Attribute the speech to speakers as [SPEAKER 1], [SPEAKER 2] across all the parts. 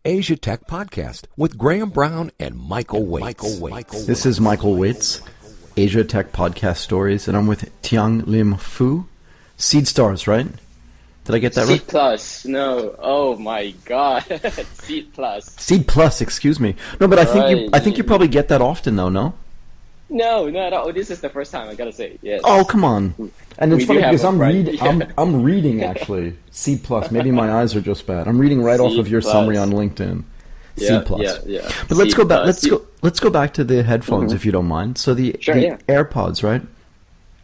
[SPEAKER 1] Asia Tech Podcast with Graham Brown and Michael Waits.
[SPEAKER 2] This is Michael Waits, Asia Tech Podcast Stories, and I'm with Tiang Lim Foo. Seed Stars, right? Did I get that right?
[SPEAKER 3] SeedPlus, no. Oh my God, SeedPlus.
[SPEAKER 2] SeedPlus, excuse me. No, but I think you probably get that often, though. No.
[SPEAKER 3] No, not at all. This is the first time I gotta say. Yes.
[SPEAKER 2] Oh, come on. And it's funny because I'm reading actually SeedPlus. Maybe my eyes are just bad. I'm reading right off of your summary on LinkedIn. SeedPlus. Yeah. But let's go back. Let's go back to the headphones if you don't mind. So the AirPods, right?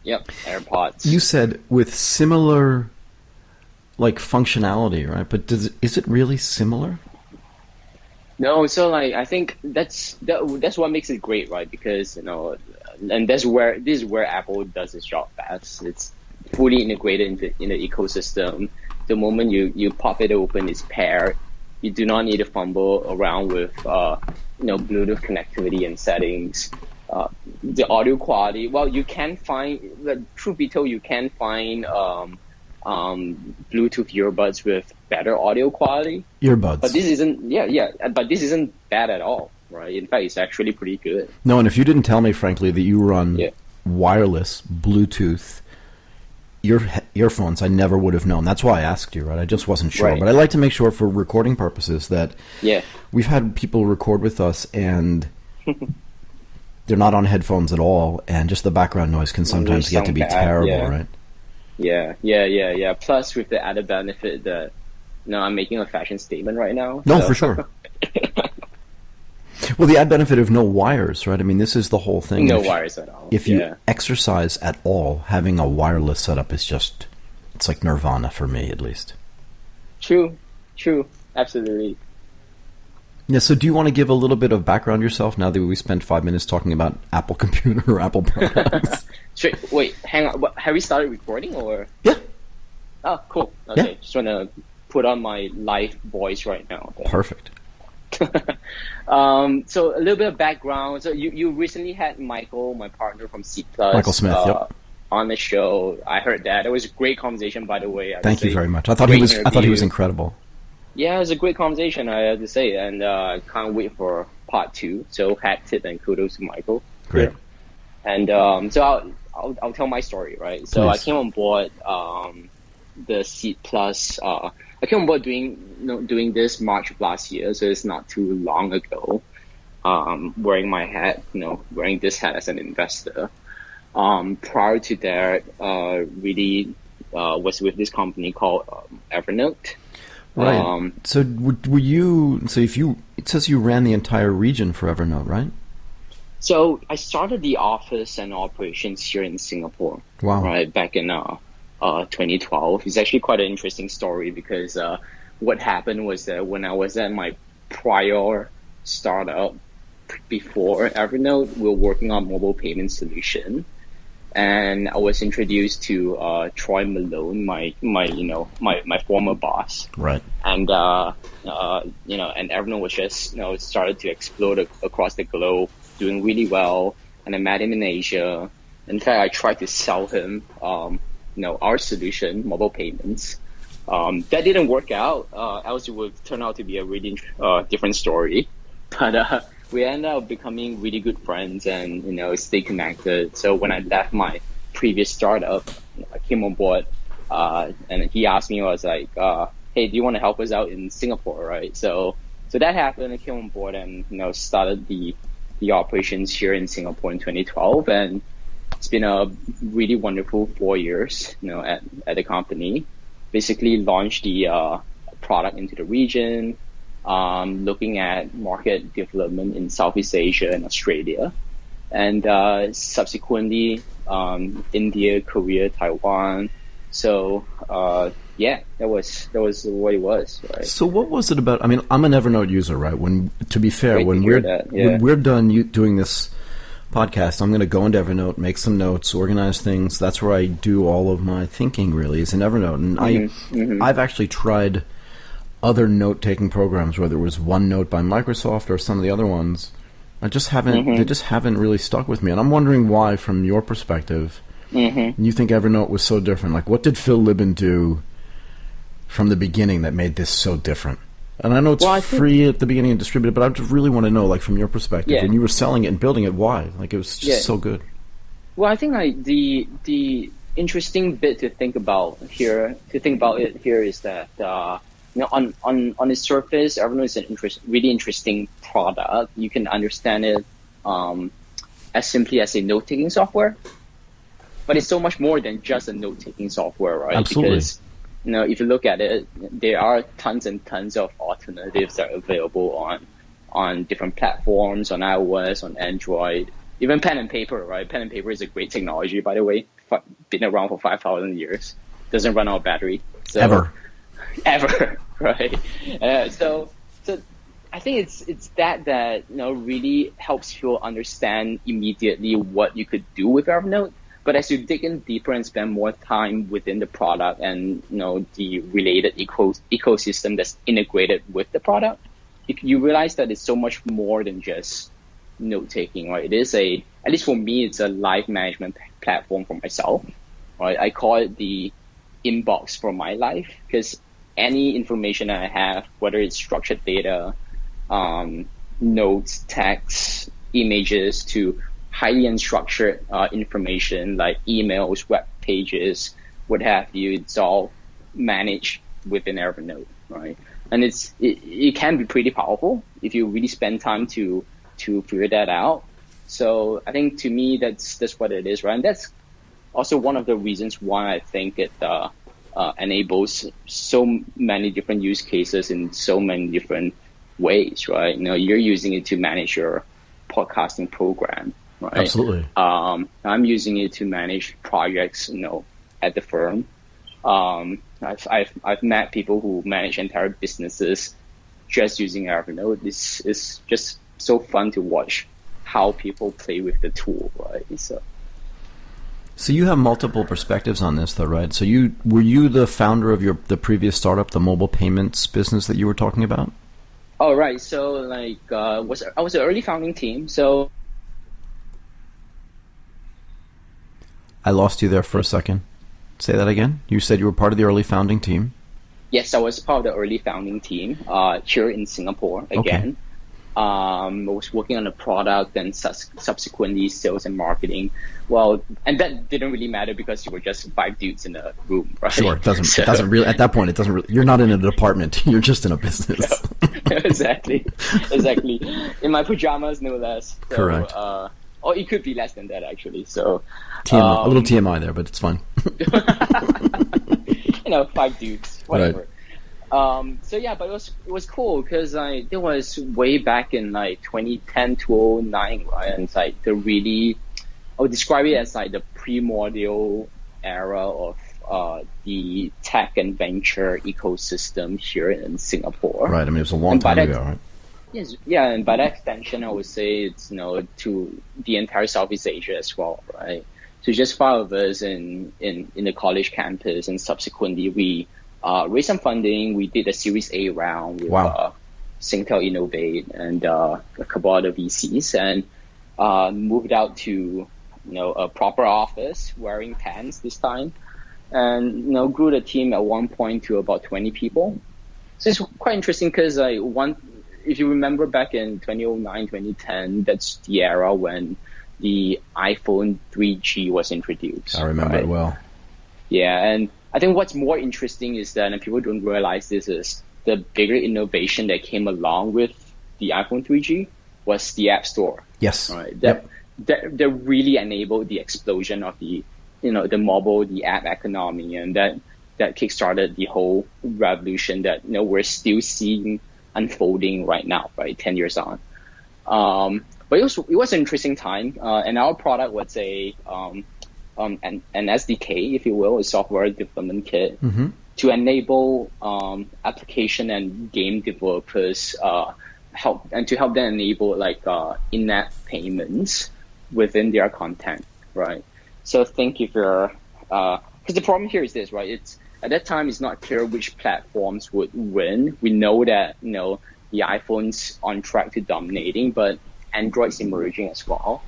[SPEAKER 3] Yep, AirPods.
[SPEAKER 2] You said with similar like functionality, right? But is it really similar?
[SPEAKER 3] No, so like I think that's what makes it great, right? Because and this is where Apple does its job best. It's fully integrated in the ecosystem. The moment you pop it open, it's paired. You do not need to fumble around with Bluetooth connectivity and settings. The audio quality, well, you can find. Truth be told, you can find Bluetooth earbuds with better audio quality.
[SPEAKER 2] Earbuds.
[SPEAKER 3] But this isn't, but this isn't bad at all, right? In fact, it's actually pretty good.
[SPEAKER 2] No, and if you didn't tell me, frankly, that you run wireless Bluetooth earphones, I never would have known. That's why I asked you, right? I just wasn't sure. Right. But I like to make sure for recording purposes that we've had people record with us and they're not on headphones at all, and just the background noise can sometimes get to be terrible, right?
[SPEAKER 3] Yeah. Plus, with the added benefit that, I'm making a fashion statement right now.
[SPEAKER 2] No, for sure. Well, the added benefit of no wires, right? I mean, this is the whole thing.
[SPEAKER 3] No wires at all.
[SPEAKER 2] If you exercise at all, having a wireless setup is it's like nirvana for me, at least.
[SPEAKER 3] True. Absolutely.
[SPEAKER 2] Yeah, so do you want to give a little bit of background yourself now that we spent 5 minutes talking about Apple Computer or Apple products?
[SPEAKER 3] Sure. Wait, hang on. Have we started recording or?
[SPEAKER 2] Yeah.
[SPEAKER 3] Oh, cool. Okay, just want to put on my live voice right now. Okay.
[SPEAKER 2] Perfect.
[SPEAKER 3] So a little bit of background. So you recently had Michael, my partner from SeedPlus,
[SPEAKER 2] Michael Smith,
[SPEAKER 3] on the show. I heard that. It was a great conversation, by the way.
[SPEAKER 2] Thank you very much. I thought he was incredible.
[SPEAKER 3] Yeah, it was a great conversation, I have to say, and can't wait for part 2. So hat tip and kudos to Michael.
[SPEAKER 2] Great.
[SPEAKER 3] And so I'll tell my story, right? So
[SPEAKER 2] Please.
[SPEAKER 3] I came on board the SeedPlus. I came on board doing this March of last year, so it's not too long ago. Wearing my hat, wearing this hat as an investor. Prior to that, really was with this company called Evernote.
[SPEAKER 2] Right. So were you? So it says you ran the entire region for Evernote, right?
[SPEAKER 3] So I started the office and operations here in Singapore.
[SPEAKER 2] Wow.
[SPEAKER 3] Right back in 2012. It's actually quite an interesting story because what happened was that when I was at my prior startup before Evernote, we were working on mobile payment solution. And I was introduced to Troy Malone, my former boss.
[SPEAKER 2] Right.
[SPEAKER 3] And and Evernote was just started to explode across the globe, doing really well. And I met him in Asia. In fact, I tried to sell him our solution, mobile payments. That didn't work out. Else it would turn out to be a really different story. But we ended up becoming really good friends and, stay connected. So when I left my previous startup, I came on board, and he asked me, I was like, hey, do you want to help us out in Singapore, right? So that happened. I came on board and, started the operations here in Singapore in 2012. And it's been a really wonderful 4 years, at the company. Basically launched the product into the region, looking at market development in Southeast Asia and Australia, and subsequently India, Korea, Taiwan. So that was what it was. Right?
[SPEAKER 2] So what was it about? I mean, I'm an Evernote user, right? To be fair, when we're done doing this podcast, I'm going to go into Evernote, make some notes, organize things. That's where I do all of my thinking. Really, is in Evernote, and I've actually tried other note-taking programs, whether it was OneNote by Microsoft or some of the other ones. They just haven't really stuck with me. And I'm wondering why, from your perspective, you think Evernote was so different. Like, what did Phil Libin do from the beginning that made this so different? And I know it's free at the beginning and distributed, but I just really want to know, like, from your perspective, when you were selling it and building it, why? Like, it was just so good.
[SPEAKER 3] Well, I think like the interesting bit to think about it here is that on the surface, Evernote is an really interesting product. You can understand it as simply as a note-taking software, but it's so much more than just a note-taking software, right?
[SPEAKER 2] Absolutely.
[SPEAKER 3] Because if you look at it, there are tons and tons of alternatives that are available on different platforms, on iOS, on Android, even pen and paper, right? Pen and paper is a great technology, by the way. Been around for 5,000 years. Doesn't run out of battery. So, ever, right? So I think it's that really helps people understand immediately what you could do with Evernote. But as you dig in deeper and spend more time within the product and the related ecosystem that's integrated with the product, you realize that it's so much more than just note taking, right? It is at least for me, it's a life management platform for myself, right? I call it the inbox for my life, because any information that I have, whether it's structured data, notes, text, images, to highly unstructured information like emails, web pages, what have you, it's all managed within Evernote, right? And it can be pretty powerful if you really spend time to figure that out. So I think to me that's what it is, right? And that's also one of the reasons why I think it enables so many different use cases in so many different ways, right? You're using it to manage your podcasting program, right?
[SPEAKER 2] Absolutely.
[SPEAKER 3] I'm using it to manage projects, at the firm. I've met people who manage entire businesses just using Evernote. It's just so fun to watch how people play with the tool, right?
[SPEAKER 2] So you have multiple perspectives on this, though, right? So were you the founder of the previous startup, the mobile payments business that you were talking about?
[SPEAKER 3] Oh, right. So I was an early founding team. So
[SPEAKER 2] I lost you there for a second. Say that again. You said you were part of the early founding team.
[SPEAKER 3] Yes, I was part of the early founding team here in Singapore again.
[SPEAKER 2] Okay.
[SPEAKER 3] I was working on a product and subsequently sales and marketing. Well, and that didn't really matter because you were just 5 dudes in a room, right?
[SPEAKER 2] Sure, it doesn't really, at that point, it doesn't really, you're not in a department, you're just in a business.
[SPEAKER 3] Exactly. In my pajamas, no less. So,
[SPEAKER 2] correct.
[SPEAKER 3] Or it could be less than that, actually. So
[SPEAKER 2] TMI, a little TMI there, but it's fine.
[SPEAKER 3] 5 dudes, whatever. Right. But it was cool because it was way back in 2010, 2009, right? And it's I would describe it as the primordial era of the tech and venture ecosystem here in Singapore.
[SPEAKER 2] Right. I mean, it was a long time ago, right?
[SPEAKER 3] Yes. Yeah, and by that extension, I would say it's to the entire Southeast Asia as well, right? So just 5 of us in the college campus, and subsequently we raised some funding. We did a Series A round with Singtel Innovate and a couple other VCs, and moved out to a proper office, wearing pants this time, and grew the team at one point to about 20 people. So it's quite interesting because if you remember back in 2009, 2010, that's the era when the iPhone 3G was introduced.
[SPEAKER 2] I remember it well.
[SPEAKER 3] Yeah, and I think what's more interesting is that, and people don't realize this, is the bigger innovation that came along with the iPhone 3G was the App Store.
[SPEAKER 2] Yes.
[SPEAKER 3] Right. That really enabled the explosion of the mobile, the app economy, and that kickstarted the whole revolution that we're still seeing unfolding right now, right? 10 years on. But it was an interesting time, and our product was an SDK, if you will, a software development kit, to enable application and game developers to help them enable in-app payments within their content, right? So think if you're because the problem here is this, right? It's at that time it's not clear which platforms would win. We know that the iPhone's on track to dominating, but Android's emerging as well.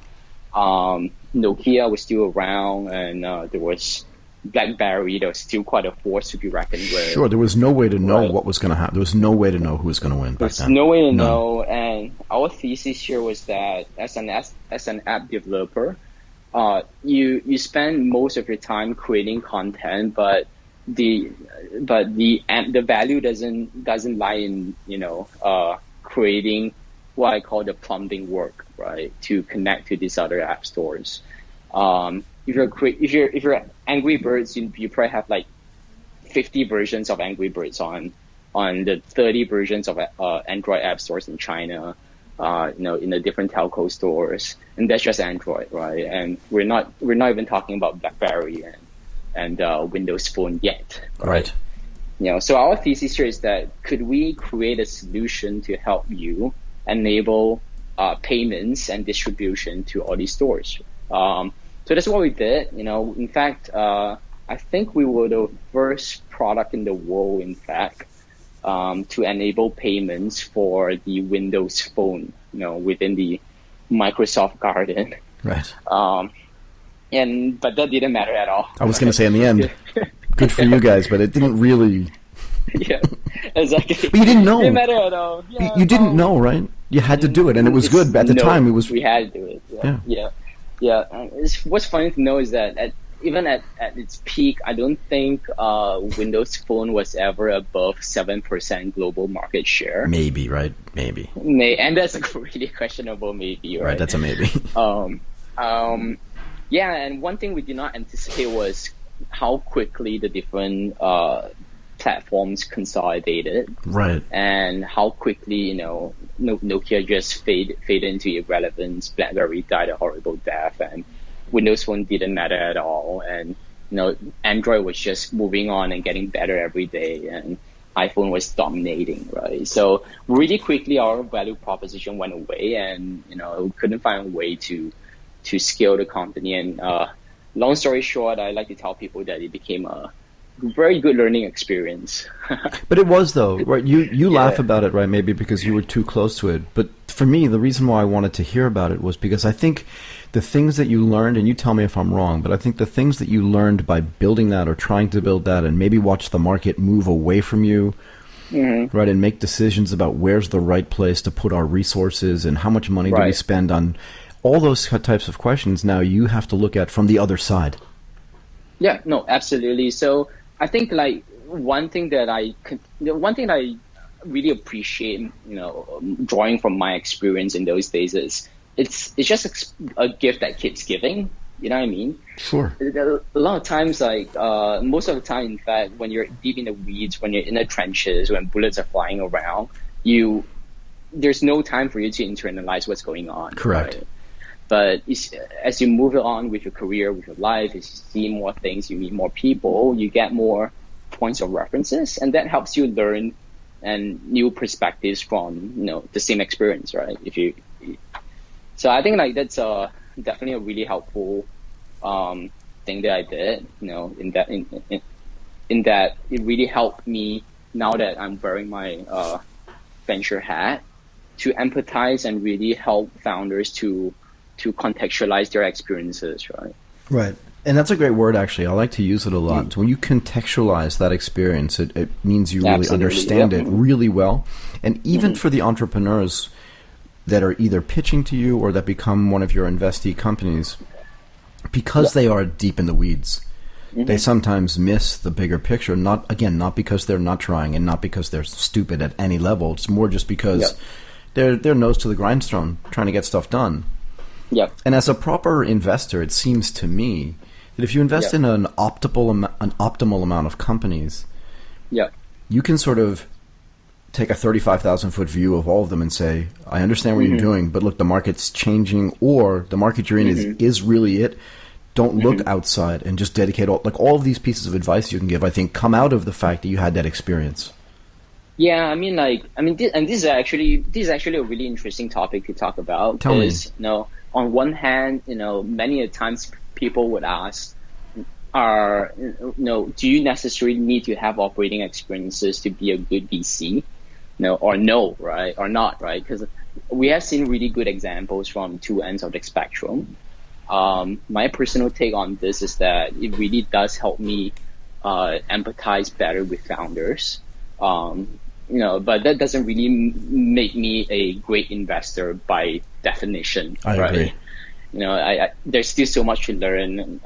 [SPEAKER 3] Nokia was still around, and there was BlackBerry, there was still quite a force to be reckoned with.
[SPEAKER 2] Sure, there was no way to know what was going to happen. There was no way to know who was going to win.
[SPEAKER 3] There's no way to know, and our thesis here was that as an app developer, you spend most of your time creating content, but the value doesn't lie in creating what I call the plumbing work, right? To connect to these other app stores. If you're Angry Birds, you probably have like 50 versions of Angry Birds on the 30 versions of Android app stores in China, in the different telco stores, and that's just Android, right? And we're not even talking about BlackBerry and Windows Phone yet,
[SPEAKER 2] right?
[SPEAKER 3] So our thesis here is that could we create a solution to help you enable payments and distribution to all these stores? So that's what we did. In fact, I think we were the first product in the world, in fact, to enable payments for the Windows Phone, within the Microsoft Garden.
[SPEAKER 2] Right.
[SPEAKER 3] But that didn't matter at all.
[SPEAKER 2] I was going to say in the end, good for you guys, but it didn't really.
[SPEAKER 3] Yeah, exactly.
[SPEAKER 2] But you didn't know.
[SPEAKER 3] It didn't matter at all. Yeah,
[SPEAKER 2] you didn't know, right? You had to do it, and it was good. At the time, it was.
[SPEAKER 3] We had to do it. Yeah. What's funny to know is that even at its peak, I don't think Windows Phone was ever above 7% global market share.
[SPEAKER 2] Maybe, right? Maybe.
[SPEAKER 3] And that's a really questionable maybe, right?
[SPEAKER 2] Right, that's a maybe.
[SPEAKER 3] Yeah, and one thing we did not anticipate was how quickly the different platforms consolidated.
[SPEAKER 2] Right.
[SPEAKER 3] And how quickly, Nokia just fade into irrelevance, BlackBerry died a horrible death, and Windows Phone didn't matter at all, and Android was just moving on and getting better every day, and iPhone was dominating, right? So really quickly our value proposition went away, and we couldn't find a way to scale the company. And long story short, I like to tell people that it became a very good learning experience.
[SPEAKER 2] But it was, though, right? You laugh about it, right? Maybe because you were too close to it. But for me, the reason why I wanted to hear about it was because I think the things that you learned, and you tell me if I'm wrong, but I think the things that you learned by building that or trying to build that and maybe watch the market move away from you, right, and make decisions about where's the right place to put our resources and how much money do we spend on all those types of questions, now you have to look at from the other side.
[SPEAKER 3] Yeah, no, absolutely. So I think one thing that I really appreciate, drawing from my experience in those days is it's just a gift that keeps giving. You know what I mean?
[SPEAKER 2] Sure.
[SPEAKER 3] A lot of times, most of the time, in fact, when you're deep in the weeds, when you're in the trenches, when bullets are flying around, there's no time for you to internalize what's going on.
[SPEAKER 2] Correct.
[SPEAKER 3] Right? But as you move on with your career, with your life, as you see more things, you meet more people, you get more points of references, and that helps you learn and new perspectives from the same experience, right? So I think that's definitely a really helpful thing that I did, in that it really helped me now that I'm wearing my venture hat to empathize and really help founders to contextualize their experiences, right?
[SPEAKER 2] Right. And that's a great word, actually. I like to use it a lot. When you contextualize that experience, it means you really understand it really well. And even for the entrepreneurs that are either pitching to you or that become one of your investee companies, because they are deep in the weeds, they sometimes miss the bigger picture. Not because they're not trying and not because they're stupid at any level. It's more just because they're nose to the grindstone trying to get stuff done.
[SPEAKER 3] Yep.
[SPEAKER 2] And as a proper investor, it seems to me that if you invest in an optimal amount of companies, you can sort of take a 35,000-foot view of all of them and say, I understand what you're doing, but look, the market's changing, or the market you're in is really it. Don't look outside and just dedicate all of these pieces of advice you can give, I think, come out of the fact that you had that experience.
[SPEAKER 3] Yeah, this is actually a really interesting topic to talk about.
[SPEAKER 2] Tell me.
[SPEAKER 3] On one hand, many times people would ask, do you necessarily need to have operating experiences to be a good VC? Or no, right? Or not, right? Because we have seen really good examples from two ends of the spectrum. My personal take on this is that it really does help me empathize better with founders. But that doesn't really make me a great investor by definition.
[SPEAKER 2] I agree.
[SPEAKER 3] There's still so much to learn.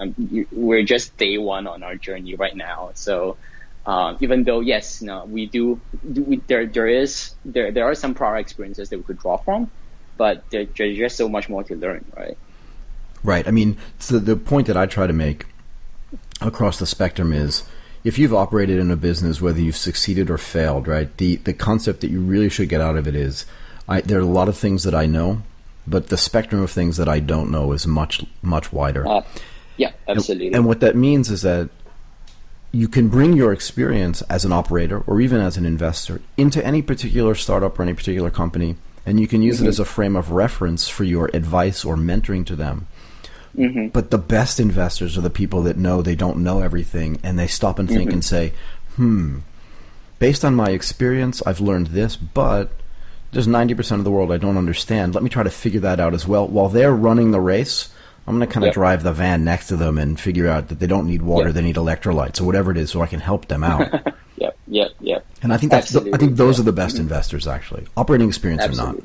[SPEAKER 3] We're just day one on our journey right now. So, even though yes, we do there are some prior experiences that we could draw from, but there's just so much more to learn, right?
[SPEAKER 2] Right. I mean, so the point that I try to make across the spectrum is, if you've operated in a business, whether you've succeeded or failed, right, the concept that you really should get out of it is, there are a lot of things that I know, but the spectrum of things that I don't know is much, much wider.
[SPEAKER 3] Yeah, absolutely.
[SPEAKER 2] And what that means is that you can bring your experience as an operator or even as an investor into any particular startup or any particular company, and you can use it as a frame of reference for your advice or mentoring to them. But the best investors are the people that know they don't know everything, and they stop and think and say, based on my experience, I've learned this, but there's 90% of the world I don't understand. Let me try to figure that out as well. While they're running the race, I'm going to kind of drive the van next to them and figure out that they don't need water, they need electrolytes, or whatever it is, so I can help them out. And I think those are the best investors, actually. Operating experience or not.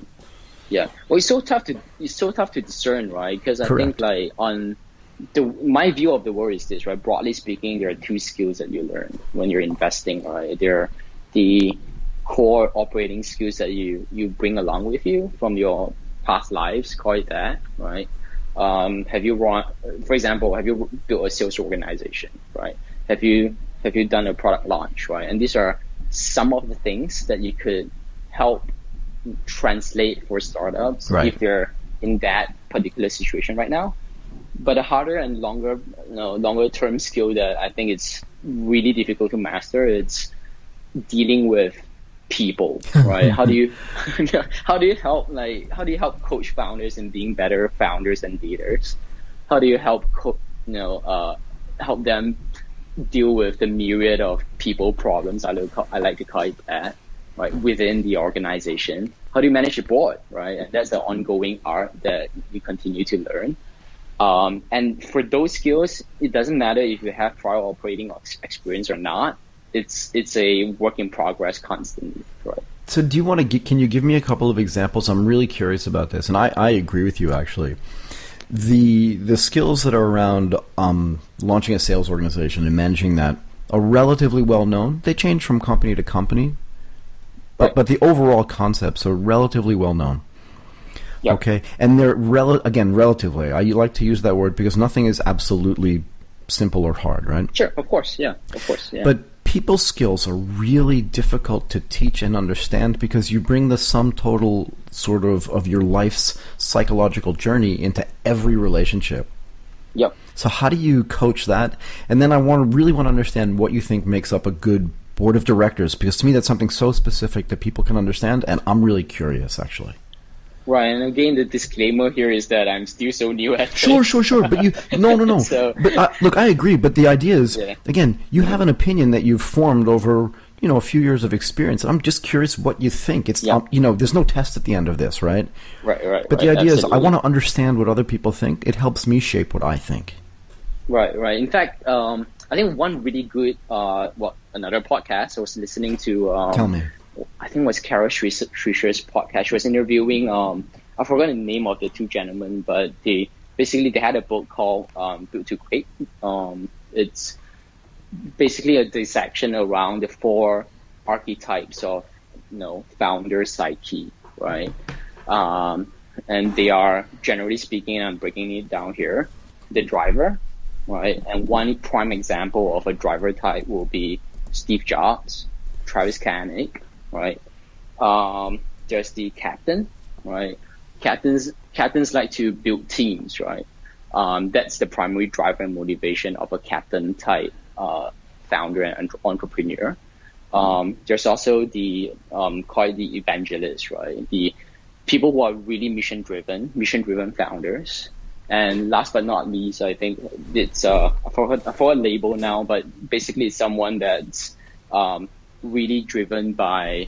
[SPEAKER 3] Yeah, well, it's so tough to discern, right? Because I think my view of the world is this, right? Broadly speaking, there are two skills that you learn when you're investing, right? There are the core operating skills that you bring along with you from your past lives, call it that, right? Have you built a sales organization, right? Have you done a product launch, right? And these are some of the things that you could help translate for startups if they're in that particular situation right now. But a harder and longer term skill that I think it's really difficult to master, it's dealing with people, right? How do you help coach founders in being better founders and leaders? How do you help help them deal with the myriad of people problems, I like to call it that, right, within the organization? How do you manage a board, right? And that's the ongoing art that you continue to learn. And for those skills, it doesn't matter if you have prior operating experience or not. It's a work in progress constantly, right?
[SPEAKER 2] So do you want to can you give me a couple of examples? I'm really curious about this, and I agree with you, actually. The skills that are around launching a sales organization and managing that are relatively well known. They change from company to company, but the overall concepts are relatively well known. Yep. Okay, and they're relatively. I like to use that word because nothing is absolutely simple or hard, right?
[SPEAKER 3] Sure, of course, yeah.
[SPEAKER 2] But people skills are really difficult to teach and understand because you bring the sum total sort of your life's psychological journey into every relationship.
[SPEAKER 3] Yep.
[SPEAKER 2] So how do you coach that? And then I really want to understand what you think makes up a good board of directors, because to me that's something so specific that people can understand, and I'm really curious, actually.
[SPEAKER 3] Right, and again, the disclaimer here is that I'm still so new at
[SPEAKER 2] it. Sure. But no. So, but look, I agree. But the idea is, again, you have an opinion that you've formed over, a few years of experience. I'm just curious what you think. It's, there's no test at the end of this, right?
[SPEAKER 3] Right.
[SPEAKER 2] But the idea is, I want to understand what other people think. It helps me shape what I think. Right.
[SPEAKER 3] In fact, I think one really good, another podcast I was listening to.
[SPEAKER 2] Tell me.
[SPEAKER 3] I think it was Carol Schreischer's podcast. She was interviewing, I forgot the name of the two gentlemen, but they had a book called Built to Quit. It's basically a dissection around the 4 archetypes of, founder psyche, right? And they are, generally speaking, I'm breaking it down here, the driver, right? And one prime example of a driver type will be Steve Jobs, Travis Kalanick, right? There's the captain, right? Captains like to build teams, right? That's the primary driver and motivation of a captain type founder and entrepreneur. There's also the called the evangelist, right? The people who are really mission driven founders. And last but not least, I think it's I forgot a label now, but basically it's someone that's really driven by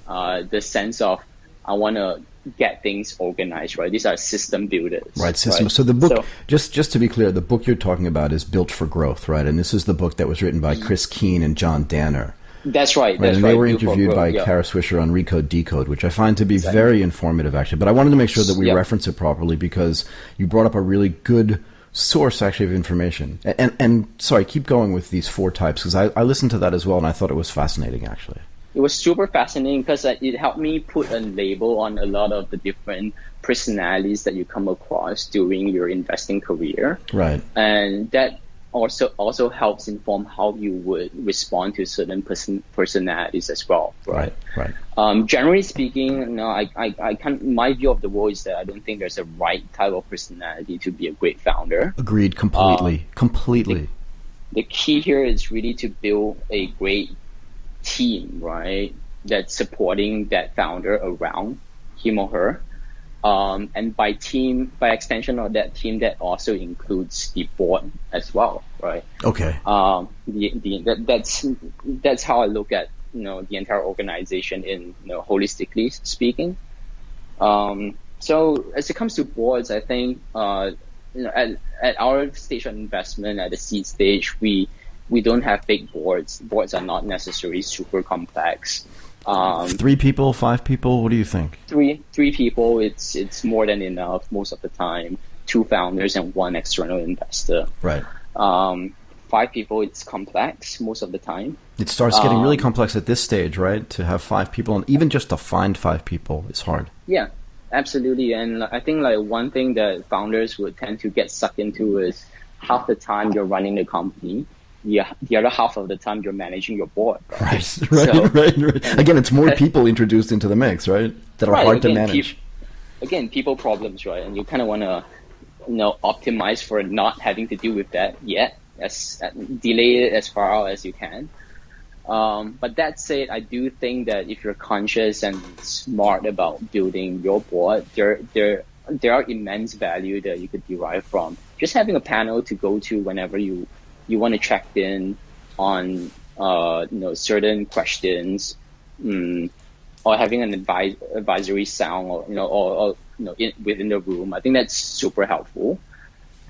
[SPEAKER 3] the sense of I want to get things organized, right? These are system builders.
[SPEAKER 2] Right, system. Right? So the book, just to be clear, the book you're talking about is Built for Growth, right? And this is the book that was written by Chris Keene and John Danner.
[SPEAKER 3] That's right.
[SPEAKER 2] Right, and they were interviewed by Kara Swisher on Recode Decode, which I find to be very informative, actually. But I wanted to make sure that we reference it properly because you brought up a really good source, actually, of information. And sorry, keep going with these 4 types because I listened to that as well, and I thought it was fascinating, actually.
[SPEAKER 3] It was super fascinating because it helped me put a label on a lot of the different personalities that you come across during your investing career.
[SPEAKER 2] Right.
[SPEAKER 3] And that also helps inform how you would respond to certain personalities as well.
[SPEAKER 2] Right.
[SPEAKER 3] Generally speaking, I can't. My view of the world is that I don't think there's a right type of personality to be a great founder.
[SPEAKER 2] Agreed. Completely.
[SPEAKER 3] The key here is really to build a great team, right? That's supporting that founder around him or her. And by extension of that team, that also includes the board as well, right?
[SPEAKER 2] Okay.
[SPEAKER 3] That's how I look at the entire organization in holistically speaking. So as it comes to boards, I think at our stage of investment, at the seed stage, we don't have big boards. Boards are not necessarily super complex.
[SPEAKER 2] 3 people, 5 people, what do you think?
[SPEAKER 3] Three people, it's more than enough most of the time. 2 founders and 1 external investor.
[SPEAKER 2] Right.
[SPEAKER 3] 5 people, it's complex most of the time.
[SPEAKER 2] It starts getting really complex at this stage, right? To have 5 people, and even just to find 5 people is hard.
[SPEAKER 3] Yeah, absolutely. And I think one thing that founders would tend to get sucked into is half the time you're running the company. Yeah, the other half of the time you're managing your board.
[SPEAKER 2] Right. Again, it's more people introduced into the mix, right? That are hard to manage.
[SPEAKER 3] People problems, right? And you kind of want to, optimize for not having to deal with that yet. Delay it as far out as you can. But that said, I do think that if you're conscious and smart about building your board, there are immense value that you could derive from just having a panel to go to whenever you want to check in on certain questions, or having an advisory sound, or within the room. I think that's super helpful.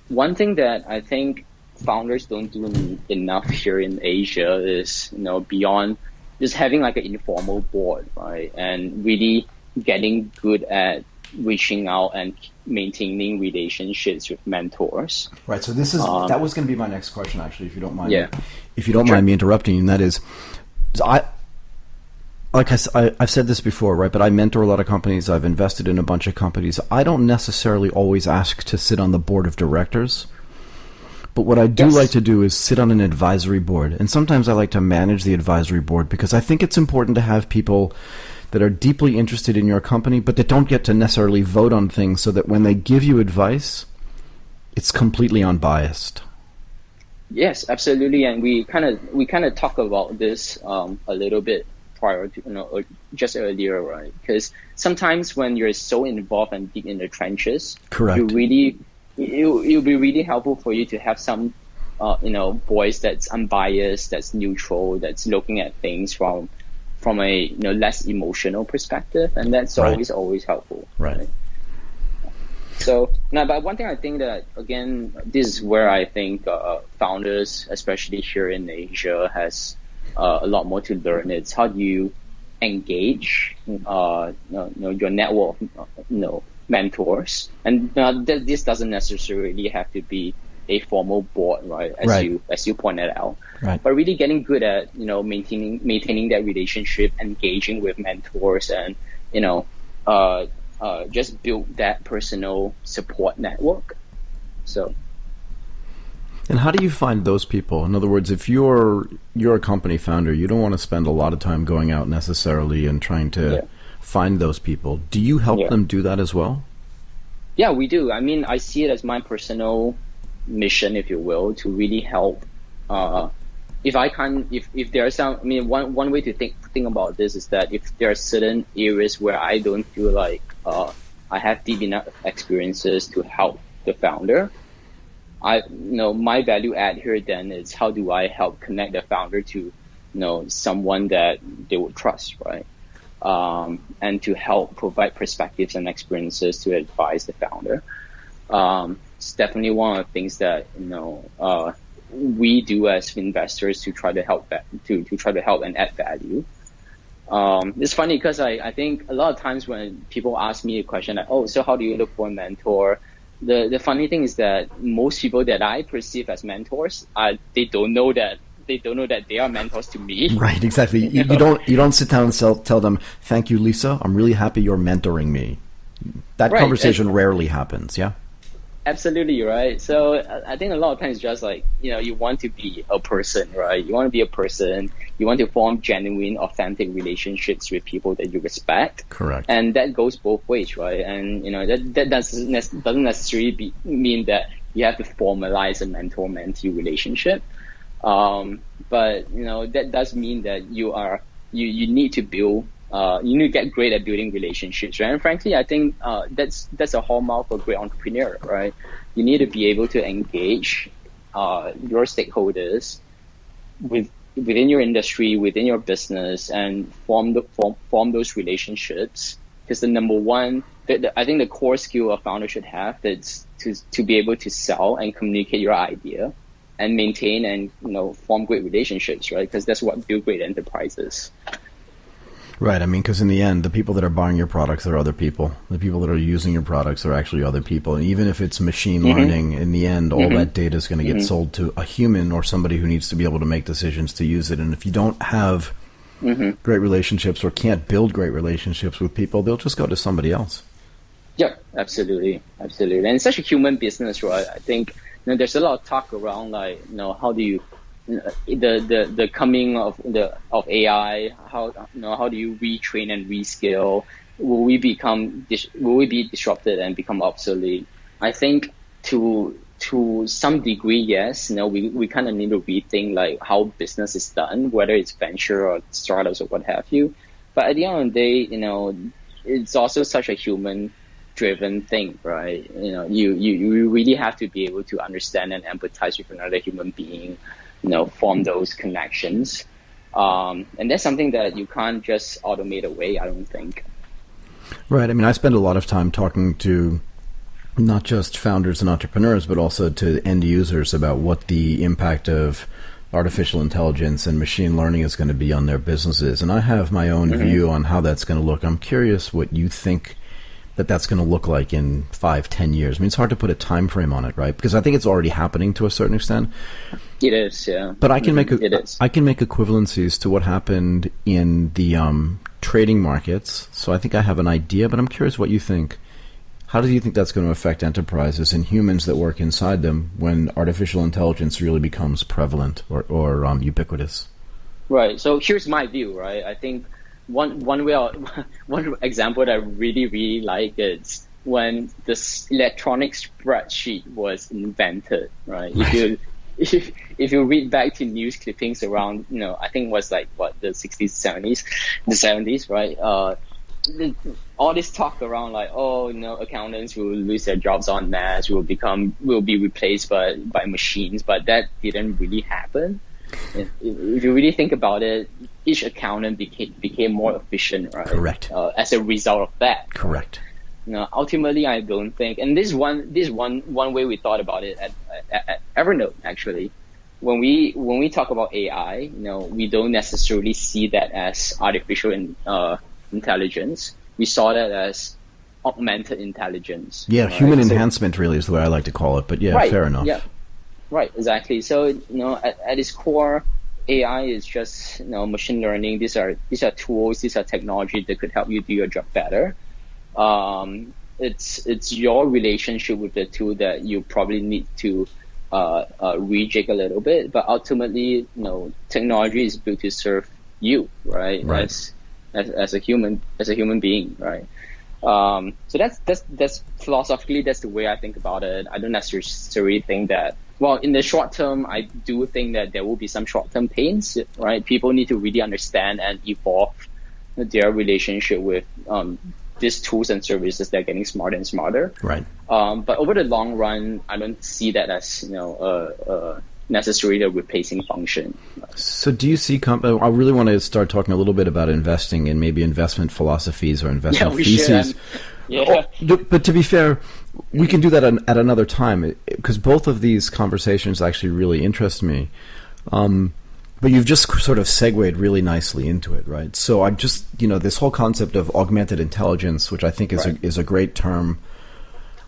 [SPEAKER 3] One thing that I think founders don't do enough here in Asia is beyond just having an informal board, right, and really getting good at reaching out and maintaining relationships with mentors.
[SPEAKER 2] Right. So this is that was going to be my next question, actually, if you don't mind.
[SPEAKER 3] Yeah.
[SPEAKER 2] If you don't mind me interrupting, and that is, I've said this before, right? But I mentor a lot of companies. I've invested in a bunch of companies. I don't necessarily always ask to sit on the board of directors. But what I do like to do is sit on an advisory board. And sometimes I like to manage the advisory board because I think it's important to have people that are deeply interested in your company, but that don't get to necessarily vote on things, so that when they give you advice, it's completely unbiased.
[SPEAKER 3] Yes, absolutely. And we kind of talk about this a little bit prior to, or just earlier, right? Because sometimes when you're so involved and deep in the trenches,
[SPEAKER 2] correct,
[SPEAKER 3] it'll be really helpful for you to have some, voice that's unbiased, that's neutral, that's looking at things from a less emotional perspective, and that's always helpful.
[SPEAKER 2] Right.
[SPEAKER 3] So now, but one thing I think that, again, this is where I think founders, especially here in Asia, has a lot more to learn. It's how do you engage your network of mentors, and this doesn't necessarily have to be a formal board, right? As you pointed out,
[SPEAKER 2] right.
[SPEAKER 3] But really getting good at maintaining that relationship, engaging with mentors, and just build that personal support network. So.
[SPEAKER 2] And how do you find those people? In other words, if you're a company founder, you don't want to spend a lot of time going out necessarily and trying to find those people. Do you help them do that as well?
[SPEAKER 3] Yeah, we do. I mean, I see it as my personal mission, if you will, to really help. If there are some, I mean, one way to think about this is that if there are certain areas where I don't feel like I have deep enough experiences to help the founder, my value add here then is how do I help connect the founder to someone that they would trust, right? and to help provide perspectives and experiences to advise the founder. It's definitely one of the things that we do as investors to try to help and add value. It's funny because I think a lot of times when people ask me a question like, oh, so how do you look for a mentor? The funny thing is that most people that I perceive as mentors, they don't know that they are mentors to me.
[SPEAKER 2] Right, exactly. You don't sit down and tell them, thank you, Lisa, I'm really happy you're mentoring me. That conversation rarely happens, yeah?
[SPEAKER 3] Absolutely, right? So I think a lot of times it's just like, you want to be a person, right? You want to be a person. You want to form genuine, authentic relationships with people that you respect.
[SPEAKER 2] Correct.
[SPEAKER 3] And that goes both ways, right? And, that doesn't necessarily mean that you have to formalize a mentor-mentee relationship. But, that does mean that you need to build you need to get great at building relationships, right? And frankly, I think that's a hallmark for a great entrepreneur, right? You need to be able to engage your stakeholders within your industry, within your business, and form those relationships. Because the number one, I think the core skill a founder should have is to be able to sell and communicate your idea, and maintain and form great relationships, right? Because that's what build great enterprises.
[SPEAKER 2] Right. I mean, because in the end, the people that are buying your products are other people. The people that are using your products are actually other people. And even if it's machine learning, in the end, all that data is going to get sold to a human or somebody who needs to be able to make decisions to use it. And if you don't have great relationships or can't build great relationships with people, they'll just go to somebody else.
[SPEAKER 3] Yeah, absolutely. Absolutely. And it's such a human business, right? I think there's a lot of talk around how do you the coming of AI, how do you retrain and rescale? Will we be disrupted and become obsolete? I think to some degree, yes. We kind of need to rethink how business is done, whether it's venture or startups or what have you. But at the end of the day, it's also such a human driven thing, right? You really have to be able to understand and empathize with another human being. Form those connections. And that's something that you can't just automate away, I don't think.
[SPEAKER 2] Right. I mean, I spend a lot of time talking to not just founders and entrepreneurs, but also to end users about what the impact of artificial intelligence and machine learning is going to be on their businesses. And I have my own view on how that's going to look. I'm curious what you think that's going to look like in 5-10 years. I mean, it's hard to put a time frame on it, right? Because I think it's already happening to a certain extent.
[SPEAKER 3] It is, yeah.
[SPEAKER 2] But I can make equivalencies to what happened in the trading markets. So I think I have an idea, but I'm curious what you think. How do you think that's going to affect enterprises and humans that work inside them when artificial intelligence really becomes prevalent or ubiquitous?
[SPEAKER 3] Right. So here's my view, right? I think one example that I really, really like is when this electronic spreadsheet was invented, right? If you read back to news clippings around, I think it was the 60s, 70s, right? All this talk around accountants will lose their jobs en masse, will be replaced by machines, but that didn't really happen. If you really think about it, each accountant became more efficient, right?
[SPEAKER 2] Correct.
[SPEAKER 3] As a result of that.
[SPEAKER 2] Correct.
[SPEAKER 3] Ultimately, I don't think, and this one way we thought about it at Evernote, actually. When we talk about AI, we don't necessarily see that as artificial intelligence. We saw that as augmented intelligence.
[SPEAKER 2] Yeah, right? Human enhancement really is the way I like to call it. But yeah,
[SPEAKER 3] right,
[SPEAKER 2] fair enough.
[SPEAKER 3] Yeah, right, exactly. So at its core, AI is just machine learning. These are tools. These are technology that could help you do your job better. It's your relationship with the tool that you probably need to rejig a little bit, but ultimately, technology is built to serve you, right? As a human being, right? So that's philosophically, that's the way I think about it. I don't necessarily think that. Well, in the short term, I do think that there will be some short-term pains, right? People need to really understand and evolve their relationship with these tools and services that are getting smarter and smarter.
[SPEAKER 2] Right.
[SPEAKER 3] But over the long run, I don't see that as necessarily a replacing function.
[SPEAKER 2] So do you see, I really want to start talking a little bit about investing and maybe investment philosophies or investment theses. But to be fair, we can do that at another time, because both of these conversations actually really interest me. But you've just sort of segued really nicely into it, right? So I just, this whole concept of augmented intelligence, which I think is a great term,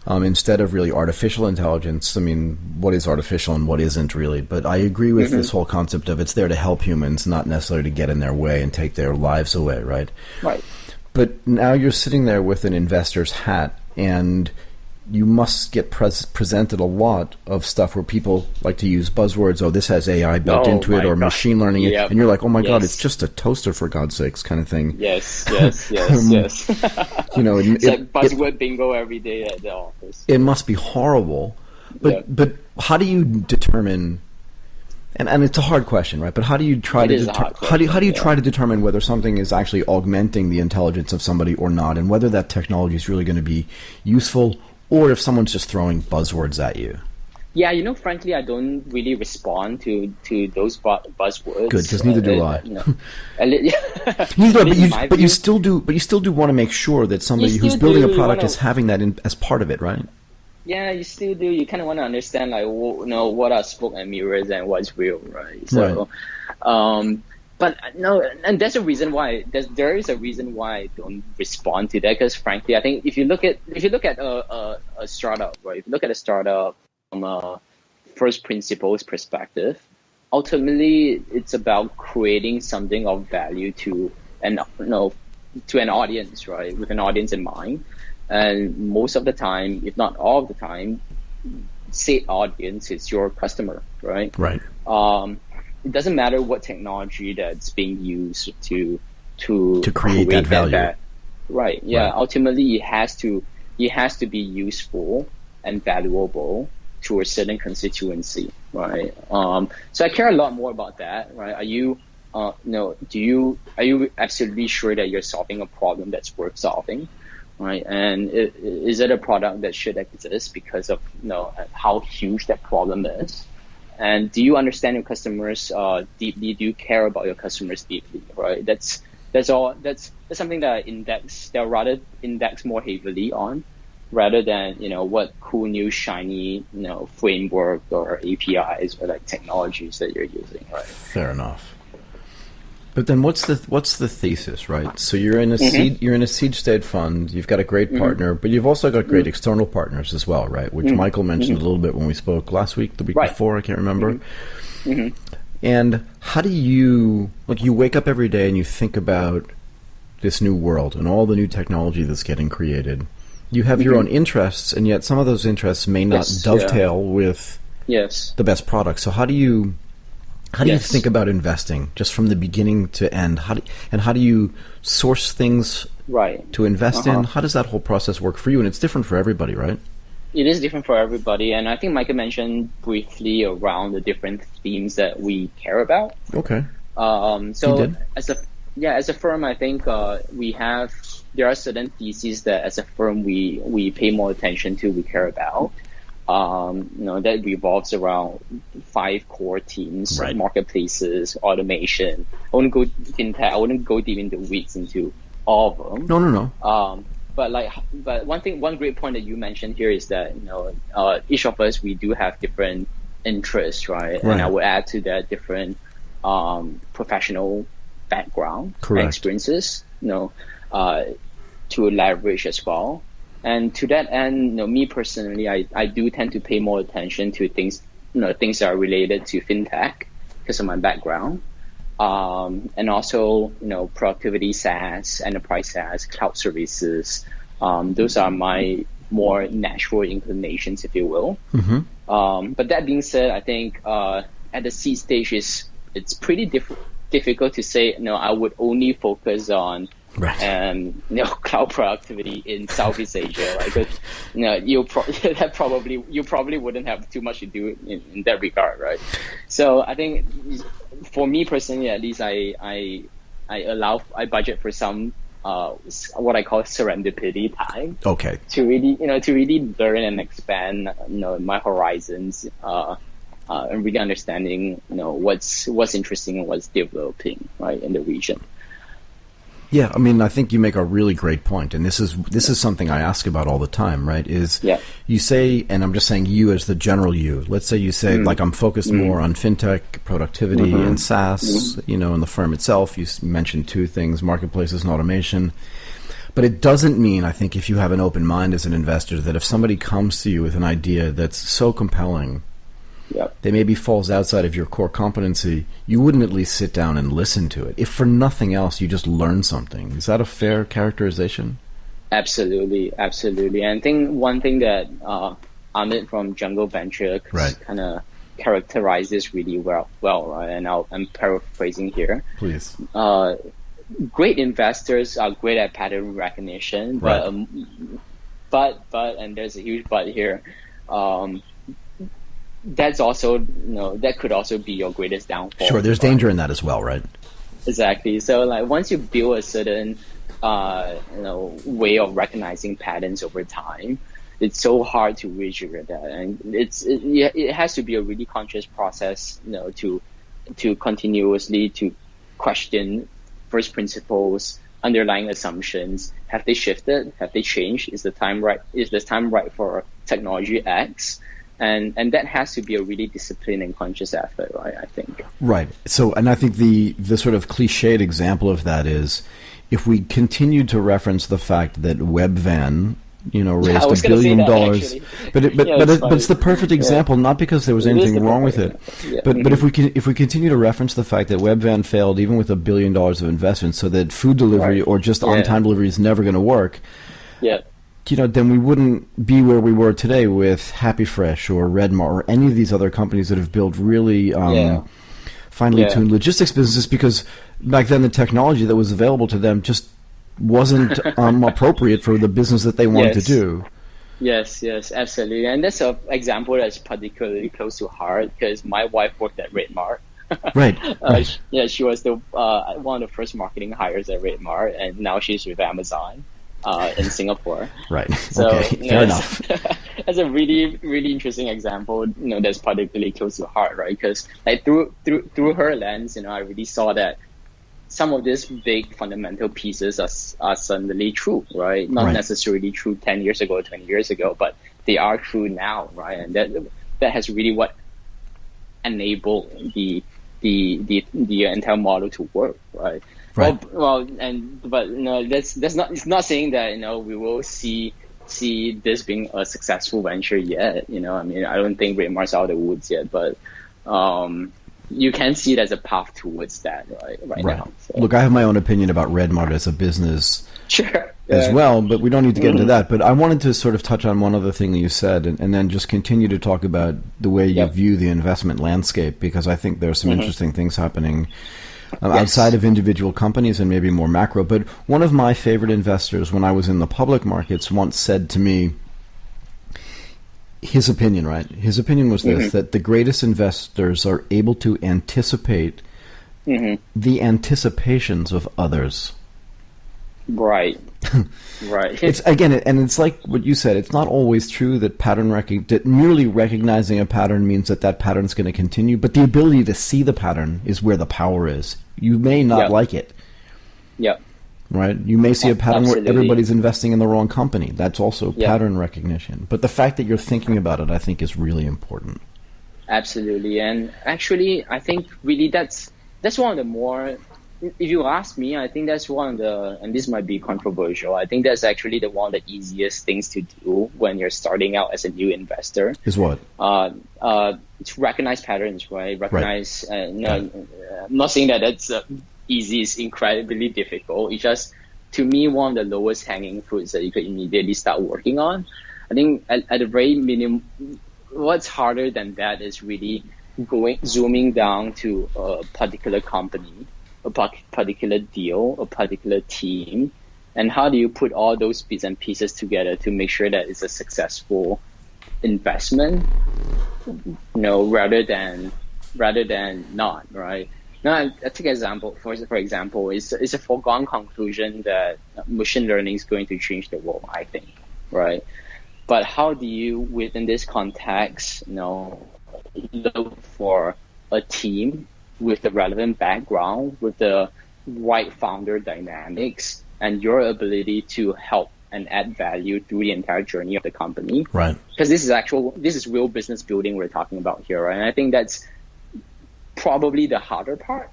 [SPEAKER 2] instead of really artificial intelligence. I mean, what is artificial and what isn't really? But I agree with this whole concept of it's there to help humans, not necessarily to get in their way and take their lives away, right?
[SPEAKER 3] Right.
[SPEAKER 2] But now you're sitting there with an investor's hat, and you must get presented a lot of stuff where people like to use buzzwords. Oh, this has AI built into it, or machine learning.
[SPEAKER 3] Yep.
[SPEAKER 2] And you're like, oh my God, it's just a toaster, for God's sakes, kind of thing.
[SPEAKER 3] Yes.
[SPEAKER 2] It's
[SPEAKER 3] like buzzword bingo every day at the office.
[SPEAKER 2] It must be horrible. But how do you determine? And it's a hard question, right? But how do you try try to determine whether something is actually augmenting the intelligence of somebody or not, and whether that technology is really going to be useful, or if someone's just throwing buzzwords at you?
[SPEAKER 3] Yeah, frankly, I don't really respond to those buzzwords.
[SPEAKER 2] Good, because neither do I.
[SPEAKER 3] Neither,
[SPEAKER 2] but you still do want to make sure that somebody who's building a product is having that as part of it, right?
[SPEAKER 3] Yeah, you still do. You kind of want to understand, like, what are smoke and mirrors and what's real, right? So, but no, and there's a reason why. There is a reason why I don't respond to that, because frankly, I think if you look at a startup, right? If you look at a startup from a first principles perspective, ultimately it's about creating something of value to an audience, right? With an audience in mind, and most of the time, if not all of the time, said audience is your customer, right?
[SPEAKER 2] Right.
[SPEAKER 3] It doesn't matter what technology that's being used to
[SPEAKER 2] create that value.
[SPEAKER 3] Right. Yeah. Right. Ultimately, it has to be useful and valuable to a certain constituency, right? So I care a lot more about that, right? Are you absolutely sure that you're solving a problem that's worth solving, right? And is it a product that should exist because of how huge that problem is? And do you understand your customers deeply? Do you care about your customers deeply? Right. That's all. That's something that they'll rather index more heavily on, rather than what cool new shiny framework or APIs or like technologies that you're using. Right.
[SPEAKER 2] Fair enough. But then what's the thesis, right? So you're in a seed stage fund. You've got a great partner, but you've also got great external partners as well, right? Which Michael mentioned a little bit when we spoke last week, the week before, I can't remember. And how do you wake up every day and you think about this new world and all the new technology that's getting created. You have your own interests, and yet some of those interests may not dovetail with the best product. So how do you think about investing just from the beginning to end? How do you source things to invest in? How does that whole process work for you? And it's different for everybody, right?
[SPEAKER 3] It is different for everybody, and I think Micah mentioned briefly around the different themes that we care about.
[SPEAKER 2] Okay.
[SPEAKER 3] So as a firm, I think there are certain theses that as a firm we pay more attention to, we care about. That revolves around 5 core teams: marketplaces, automation. I wouldn't go deep into weeds into all of them.
[SPEAKER 2] No.
[SPEAKER 3] But one great point that you mentioned here is that each of us, we do have different interests, right? And I would add to that different professional background and experiences, to leverage as well. And to that end, me personally, I do tend to pay more attention to things that are related to fintech because of my background. And also, productivity SaaS, enterprise SaaS, cloud services. Those are my more natural inclinations, if you will. But that being said, I think at the seed stage, it's pretty difficult to say, I would only focus on cloud productivity in Southeast Asia, right? Because you probably wouldn't have too much to do in that regard, right? So I think for me personally, at least, I budget for some what I call serendipity time. Okay. To really learn and expand my horizons and really understanding, what's interesting and what's developing, right, in the region.
[SPEAKER 2] Yeah, I mean, I think you make a really great point, and this is something I ask about all the time, right? You say, and I'm just saying you as the general you. Let's say you say, like, I'm focused more on fintech, productivity, and SaaS, in the firm itself. You mentioned two things, marketplaces and automation. But it doesn't mean, I think, if you have an open mind as an investor, that if somebody comes to you with an idea that's so compelling, that maybe falls outside of your core competency, you wouldn't at least sit down and listen to it. If for nothing else, you just learn something. Is that a fair characterization?
[SPEAKER 3] Absolutely. And I think one thing that Amit from Jungle Venture kind of characterizes really well, right? And I'm paraphrasing here.
[SPEAKER 2] Please.
[SPEAKER 3] Great investors are great at pattern recognition, but and there's a huge but here. That's also, that could also be your greatest downfall.
[SPEAKER 2] Sure, there's danger in that as well, right?
[SPEAKER 3] Exactly. So, like, once you build a certain, way of recognizing patterns over time, it's so hard to retrigger that, and it has to be a really conscious process, to continuously to question first principles, underlying assumptions. Have they shifted? Have they changed? Is the time right? Is the time right for technology X? And that has to be a really disciplined and conscious effort, right? I think. Right.
[SPEAKER 2] So, and I think the sort of cliched example of that is, if we continue to reference the fact that Webvan, raised $1 billion, but it's the perfect example, not because there was anything wrong with it, but if we continue to reference the fact that Webvan failed even with $1 billion of investment, so that food delivery or just on-time delivery is never going to work.
[SPEAKER 3] Yeah.
[SPEAKER 2] Then we wouldn't be where we were today with Happy Fresh or Redmart or any of these other companies that have built really finely tuned logistics businesses, because back then the technology that was available to them just wasn't appropriate for the business that they wanted to do.
[SPEAKER 3] Yes, absolutely. And that's an example that's particularly close to heart, because my wife worked at Redmart.
[SPEAKER 2] Right.
[SPEAKER 3] She was the one of the first marketing hires at Redmart, and now she's with Amazon in Singapore.
[SPEAKER 2] Right.
[SPEAKER 3] So,
[SPEAKER 2] okay. Fair enough.
[SPEAKER 3] That's a really, really interesting example. That's particularly close to heart, right? Because like through her lens, I really saw that some of these big fundamental pieces are suddenly true, right? Not necessarily true 10 years ago, 20 years ago, but they are true now, right? And that has really what enabled the entire model to work, right?
[SPEAKER 2] Right.
[SPEAKER 3] That's not. It's not saying that we will see this being a successful venture yet. I don't think Redmart's out of the woods yet, but you can see it as a path towards that right now. So.
[SPEAKER 2] Look, I have my own opinion about Redmart as a business
[SPEAKER 3] sure.
[SPEAKER 2] as well, but we don't need to get into that. But I wanted to sort of touch on one other thing that you said, and then just continue to talk about the way you view the investment landscape, because I think there are some interesting things happening outside of individual companies and maybe more macro. But one of my favorite investors when I was in the public markets once said to me, his opinion was this, that the greatest investors are able to anticipate the anticipations of others.
[SPEAKER 3] Right.
[SPEAKER 2] It's again, and it's like what you said. It's not always true that that merely recognizing a pattern means that pattern is going to continue. But the ability to see the pattern is where the power is. You may not like it.
[SPEAKER 3] Yep.
[SPEAKER 2] Right. You may see a pattern where everybody's investing in the wrong company. That's also pattern recognition. But the fact that you're thinking about it, I think, is really important.
[SPEAKER 3] Absolutely, and actually, I think really that's one of the more. If you ask me, I think that's one of the, and this might be controversial, I think that's actually one of the easiest things to do when you're starting out as a new investor.
[SPEAKER 2] Is what?
[SPEAKER 3] To recognize patterns, right? Recognize, I'm not saying that that's easy, it's incredibly difficult. It's just, to me, one of the lowest hanging fruits that you could immediately start working on. I think at the very minimum, what's harder than that is really zooming down to a particular company, a particular deal, a particular team, and how do you put all those bits and pieces together to make sure that it's a successful investment, rather than not, right? Now, I take an example. For example, it's a foregone conclusion that machine learning is going to change the world, I think, right? But how do you, within this context, look for a team with the relevant background, with the right founder dynamics, and your ability to help and add value through the entire journey of the company.
[SPEAKER 2] Right.
[SPEAKER 3] Because this is real business building we're talking about here, right? And I think that's probably the harder part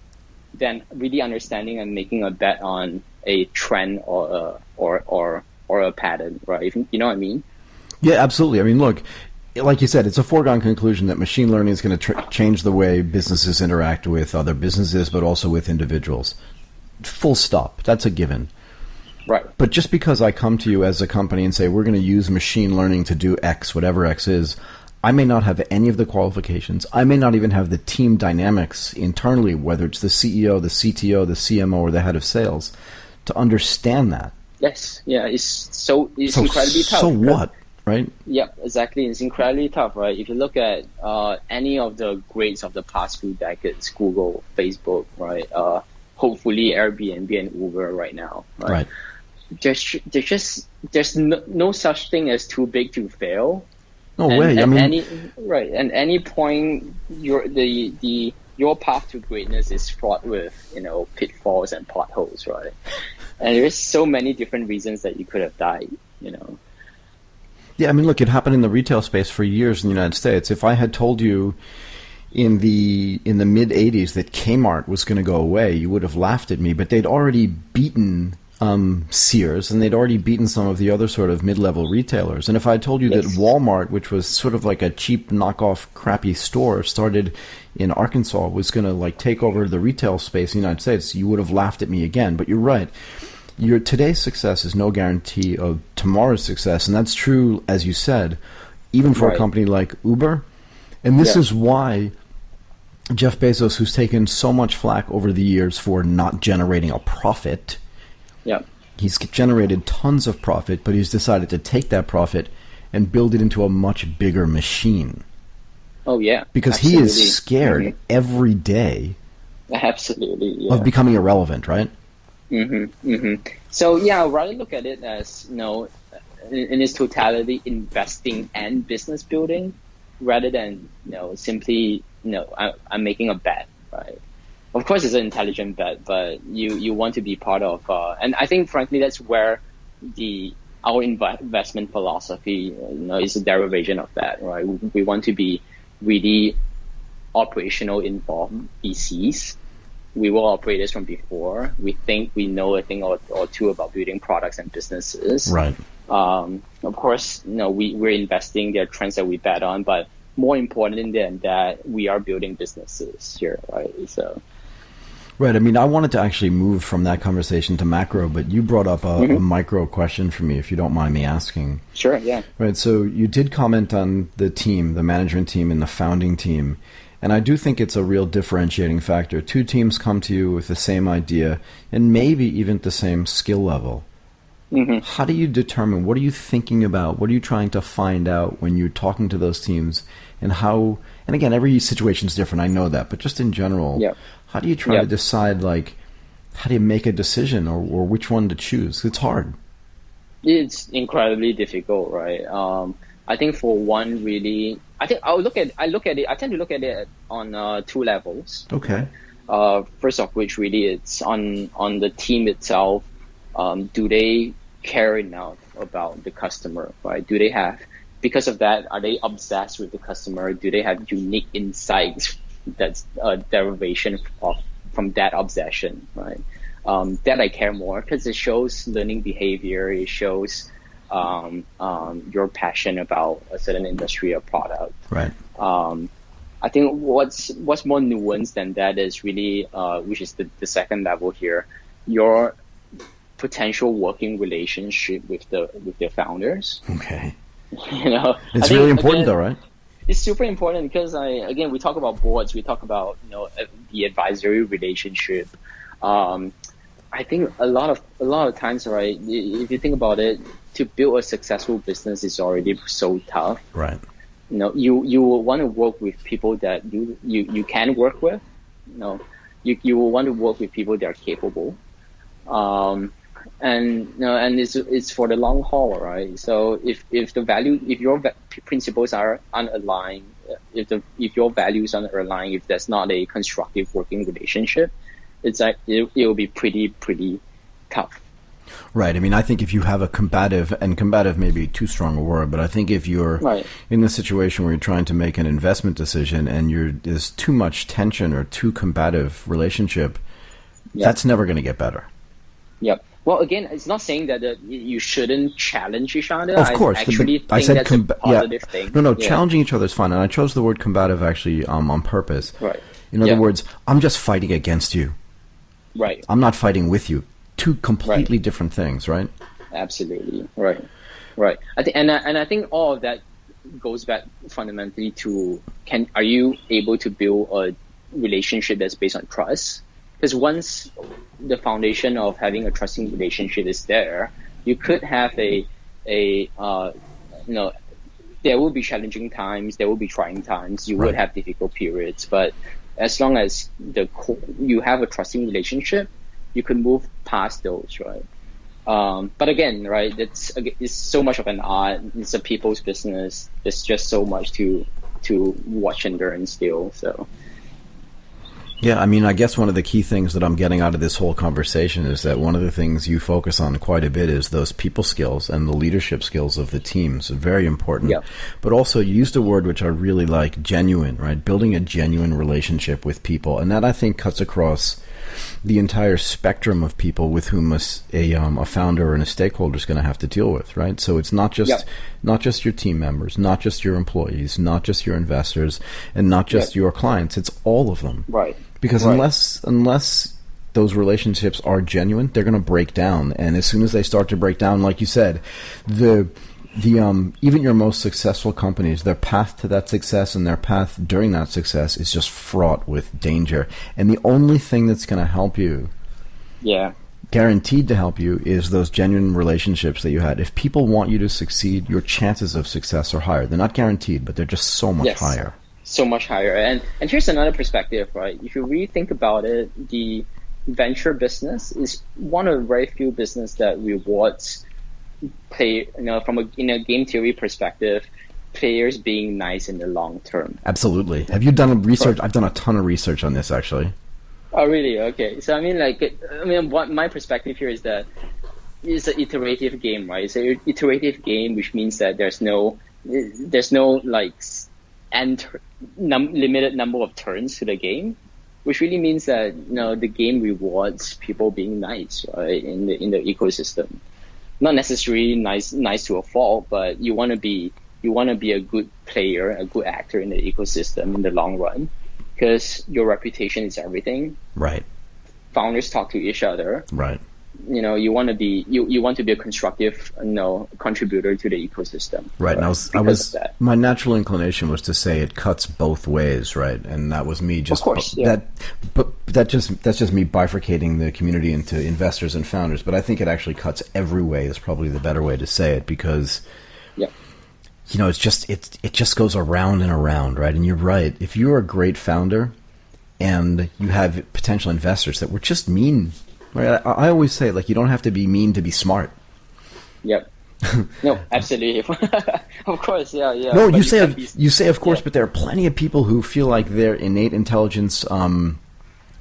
[SPEAKER 3] than really understanding and making a bet on a trend or a pattern, right? If, you know what I mean?
[SPEAKER 2] Yeah, absolutely. I mean, look, like you said, it's a foregone conclusion that machine learning is going to change the way businesses interact with other businesses, but also with individuals. Full stop. That's a given.
[SPEAKER 3] Right.
[SPEAKER 2] But just because I come to you as a company and say, we're going to use machine learning to do X, whatever X is, I may not have any of the qualifications. I may not even have the team dynamics internally, whether it's the CEO, the CTO, the CMO, or the head of sales, to understand that.
[SPEAKER 3] Yes. Yeah. It's incredibly tough.
[SPEAKER 2] So what? Right?
[SPEAKER 3] Yeah, exactly. It's incredibly tough, right? If you look at any of the greats of the past few decades, Google, Facebook, right? Hopefully Airbnb and Uber right now, right? There's no such thing as too big to fail.
[SPEAKER 2] No way.
[SPEAKER 3] At any point, your path to greatness is fraught with pitfalls and potholes, right? And there's so many different reasons that you could have died,
[SPEAKER 2] Yeah, I mean, look, it happened in the retail space for years in the United States. If I had told you in the mid '80s that Kmart was going to go away, you would have laughed at me. But they'd already beaten Sears, and they'd already beaten some of the other sort of mid-level retailers. And if I told you that Walmart, which was sort of like a cheap knockoff, crappy store, started in Arkansas, was going to like take over the retail space in the United States, you would have laughed at me again. But you're right. Your today's success is no guarantee of tomorrow's success, and that's true, as you said, even for a company like Uber. And this is why Jeff Bezos, who's taken so much flack over the years for not generating a profit, he's generated tons of profit, but he's decided to take that profit and build it into a much bigger machine.
[SPEAKER 3] Oh, yeah.
[SPEAKER 2] Because he is scared every day of becoming irrelevant, right?
[SPEAKER 3] So yeah, I'd rather look at it as in its totality, investing and business building, rather than simply I'm making a bet, right? Of course, it's an intelligent bet, but you want to be part of, and I think frankly that's where our investment philosophy is a derivation of that, right? We want to be really operational informed VCs. We were operators from before. We think we know a thing or two about building products and businesses.
[SPEAKER 2] Right.
[SPEAKER 3] Of course, we're investing. There are trends that we bet on, but more important than that, we are building businesses here, right? So.
[SPEAKER 2] Right. I mean, I wanted to actually move from that conversation to macro, but you brought up a micro question for me, if you don't mind me asking.
[SPEAKER 3] Sure. Yeah.
[SPEAKER 2] Right. So you did comment on the team, the management team, and the founding team. And I do think it's a real differentiating factor. Two teams come to you with the same idea and maybe even the same skill level. How do you determine, what are you thinking about? What are you trying to find out when you're talking to those teams? And how, and again, every situation is different, I know that, but just in general, how do you try to decide, like, how do you make a decision or which one to choose? It's hard.
[SPEAKER 3] It's incredibly difficult, right? I think for one, really, I tend to look at it on two levels.
[SPEAKER 2] Okay.
[SPEAKER 3] First of which, really, it's on the team itself. Do they care enough about the customer, right? Do they have, because of that, are they obsessed with the customer? Do they have unique insights that's a derivation from that obsession, right? That I care more because it shows learning behavior. It shows your passion about a certain industry or product.
[SPEAKER 2] Right.
[SPEAKER 3] I think what's more nuanced than that is really, which is the second level here, your potential working relationship with the founders.
[SPEAKER 2] Okay.
[SPEAKER 3] It's
[SPEAKER 2] really important, though, right?
[SPEAKER 3] It's super important because we talk about boards, we talk about the advisory relationship. I think a lot of times, right? If you think about it, to build a successful business is already so tough.
[SPEAKER 2] Right.
[SPEAKER 3] You will want to work with people that you can work with. You will want to work with people that are capable. And it's for the long haul, right? So if your principles are unaligned, if your values aren't aligned, if there's not a constructive working relationship, it's like it will be pretty tough.
[SPEAKER 2] Right. I mean, I think if you have a combative, and combative may be too strong a word, but I think if you're in the situation where you're trying to make an investment decision and there's too much tension or too combative relationship, that's never going to get better. Yep.
[SPEAKER 3] Well, again, it's not saying that you shouldn't challenge each other.
[SPEAKER 2] Of course.
[SPEAKER 3] I actually think that's a positive thing.
[SPEAKER 2] No, challenging each other is fine. And I chose the word combative actually on purpose.
[SPEAKER 3] Right.
[SPEAKER 2] In other words, I'm just fighting against you.
[SPEAKER 3] Right.
[SPEAKER 2] I'm not fighting with you. Two completely different things, right?
[SPEAKER 3] Absolutely. Right. I think all of that goes back fundamentally to are you able to build a relationship that's based on trust? Because once the foundation of having a trusting relationship is there, you could have there will be challenging times, there will be trying times, you would have difficult periods, but as long as you have a trusting relationship, you can move past those, right? But again, right, it's so much of an art. It's a people's business. There's just so much to watch and learn still. So.
[SPEAKER 2] Yeah, I mean, I guess one of the key things that I'm getting out of this whole conversation is that one of the things you focus on quite a bit is those people skills and the leadership skills of the teams. Very important. Yeah. But also you used a word which I really like, genuine, right? Building a genuine relationship with people. And that, I think, cuts across the entire spectrum of people with whom a founder and a stakeholder is going to have to deal with, right? So it's not just your team members, not just your employees, not just your investors, and not just your clients. It's all of them.
[SPEAKER 3] Right.
[SPEAKER 2] Because unless those relationships are genuine, they're going to break down. And as soon as they start to break down, like you said, even your most successful companies, their path to that success and their path during that success is just fraught with danger. And the only thing that's going to help you, guaranteed to help you, is those genuine relationships that you had. If people want you to succeed, your chances of success are higher. They're not guaranteed, but they're just so much higher.
[SPEAKER 3] So much higher. And here's another perspective, right? If you really think about it, the venture business is one of the very few business that rewards in a game theory perspective, players being nice in the long term.
[SPEAKER 2] Absolutely. Have you done research? I've done a ton of research on this, actually.
[SPEAKER 3] Oh, really? Okay. So what my perspective here is that it's an iterative game, right? It's an iterative game, which means that there's no limited number of turns to the game, which really means that the game rewards people being nice, right, in the ecosystem. Not necessarily nice to a fault, but you want to be a good player, a good actor in the ecosystem in the long run, because your reputation is everything.
[SPEAKER 2] Right.
[SPEAKER 3] Founders talk to each other.
[SPEAKER 2] Right.
[SPEAKER 3] You want to be a constructive, contributor to the ecosystem.
[SPEAKER 2] Right. And my natural inclination was to say it cuts both ways, right? And that was me just,
[SPEAKER 3] of course,
[SPEAKER 2] that's just me bifurcating the community into investors and founders. But I think it actually cuts every way is probably the better way to say it, because, it just goes around and around, right? And you're right. If you're a great founder and you have potential investors that were just mean. Right. I always say, you don't have to be mean to be smart.
[SPEAKER 3] Yep. No, absolutely. Of course, yeah.
[SPEAKER 2] No, you say of course, but there are plenty of people who feel like their innate intelligence